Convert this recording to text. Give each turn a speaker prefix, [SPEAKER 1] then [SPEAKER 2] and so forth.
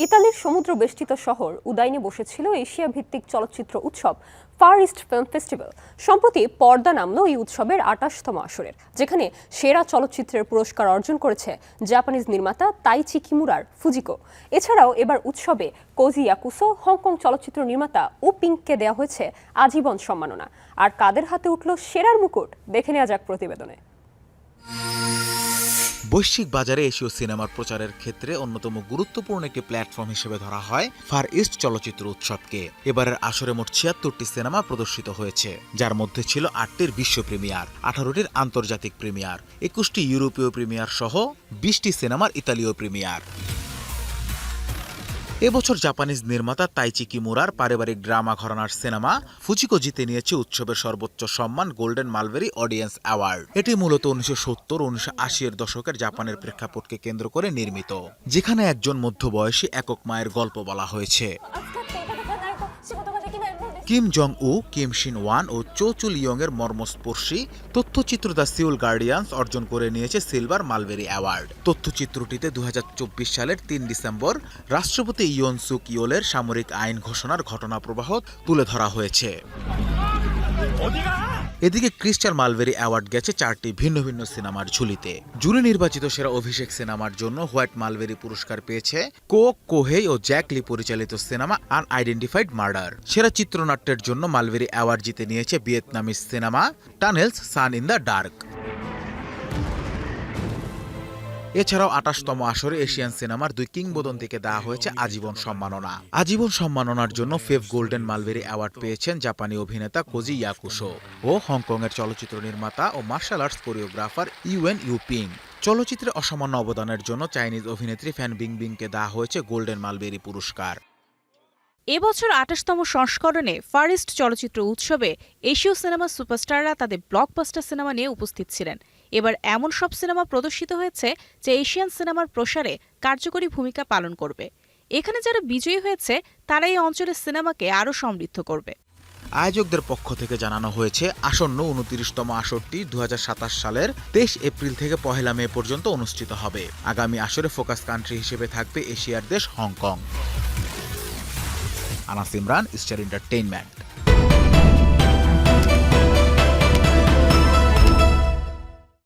[SPEAKER 1] ইতালির সমুদ্র বেষ্টিত শহর উদাইনে বসেছিল এশিয়া ভিত্তিক চলচ্চিত্র উৎসব ফার ইস্ট ফিল্ম ফেস্টিভ্যাল। সম্প্রতি পর্দা নামলো এই উৎসবের ২৮তম আসরের, যেখানে সেরা চলচ্চিত্রের পুরস্কার অর্জন করেছে জাপানিজ নির্মাতা তাইচি কিমুরার ফুজিকো। এছাড়াও এবার উৎসবে কোজি ইয়াকুসো, হংকং চলচ্চিত্র নির্মাতা উ পিংকে দেওয়া হয়েছে আজীবন সম্মাননা। আর কাদের হাতে উঠল সেরার মুকুট, দেখে নেওয়া যাক প্রতিবেদনে।
[SPEAKER 2] বৈশ্বিক বাজারে এশীয় সিনেমার প্রচারের ক্ষেত্রে অন্যতম গুরুত্বপূর্ণ একটি প্ল্যাটফর্ম হিসেবে ধরা হয় ফার ইস্ট চলচ্চিত্র উৎসবকে। এবারের আসরে মোট ৭৬টি সিনেমা প্রদর্শিত হয়েছে, যার মধ্যে ছিল ৮টির বিশ্ব প্রিমিয়ার, ১৮টির আন্তর্জাতিক প্রিমিয়ার, ২১টি ইউরোপীয় প্রিমিয়ার সহ ২০টি সিনেমার ইতালীয় প্রিমিয়ার। এবছর জাপানিজ নির্মাতা তাইচি কিমুরার পারিবারিক ড্রামা ঘরানার সিনেমা ফুজিকো জিতে নিয়েছে উৎসবের সর্বোচ্চ সম্মান গোল্ডেন মালবেরি অডিয়েন্স অ্যাওয়ার্ড। এটি মূলত ১৯৭০-১৯৮০ এর দশকের জাপানের প্রেক্ষাপটকে কেন্দ্র করে নির্মিত, যেখানে একজন মধ্যবয়সী একক মায়ের গল্প বলা হয়েছে। কিম জং উ, কিম শিন ওয়ান ও চো চুল ইয়ং এর মর্মস্পর্শী তথ্যচিত্র দ্য সিউল গার্ডিয়ান্স অর্জন করে নিয়েছে সিলভার মালবেরি অ্যাওয়ার্ড। তথ্যচিত্রটিতে ২০২৪ সালের ৩ ডিসেম্বর রাষ্ট্রপতি ইয়ন সুক ইয়োলের সামরিক আইন ঘোষণার ঘটনাপ্রবাহ তুলে ধরা হয়েছে। এদিকে ক্রিস্টাল মালবেরি অ্যাওয়ার্ড গেছে ৪টি ভিন্ন ভিন্ন সিনেমার ঝুলিতে। জুরি নির্বাচিত সেরা অভিষেক সিনেমার জন্য হোয়াইট মালবেরি পুরস্কার পেয়েছে কোহেই ও জ্যাক লি পরিচালিত সিনেমা আনআইডেন্টিফাইড মার্ডার। সেরা চিত্রনাট্যের জন্য মালবেরি অ্যাওয়ার্ড জিতে নিয়েছে Vietnamese cinema Tunnels Sun in the Dark. এছাড়াও ২৮তম আসরে এশিয়ান সিনেমার ২ কিংবদন্তিকে দেওয়া হয়েছে আজীবন সম্মাননা। আজীবন সম্মাননার জন্য ফেভ গোল্ডেন মালবেরি অ্যাওয়ার্ড পেয়েছেন জাপানি অভিনেতা কোজি ইয়াকুসো ও হংকংয়ের চলচ্চিত্র নির্মাতা ও মার্শাল আর্টস কোরিওগ্রাফার ইউএন ইউপিং। চলচ্চিত্রে অসামান্য অবদানের জন্য চাইনিজ অভিনেত্রী ফ্যান বিংবিংকে দেওয়া হয়েছে গোল্ডেন মালবেরি পুরস্কার।
[SPEAKER 3] এবছর ২৮তম সংস্করণে ফার ইস্ট চলচ্চিত্র উৎসবে এশীয় সিনেমার সুপারস্টাররা তাদের ব্লকবাস্টার সিনেমা নিয়ে উপস্থিত ছিলেন। এবার এমন সব সিনেমা প্রদর্শিত হয়েছে যা এশিয়ান সিনেমার প্রসারে কার্যকরী ভূমিকা পালন করবে। এখানে যারা বিজয়ী হয়েছে তারা এই অঞ্চলের সিনেমাকে আরও সমৃদ্ধ করবে।
[SPEAKER 2] আয়োজকদের পক্ষ থেকে জানানো হয়েছে, আসন্ন ২৯তম আসরটি ২০২৭ সালের ২৩ এপ্রিল থেকে ১ মে পর্যন্ত অনুষ্ঠিত হবে। আগামী আসরে ফোকাস কান্ট্রি হিসেবে থাকবে এশিয়ার দেশ Hong Kong. Anas Imran, star entertainment.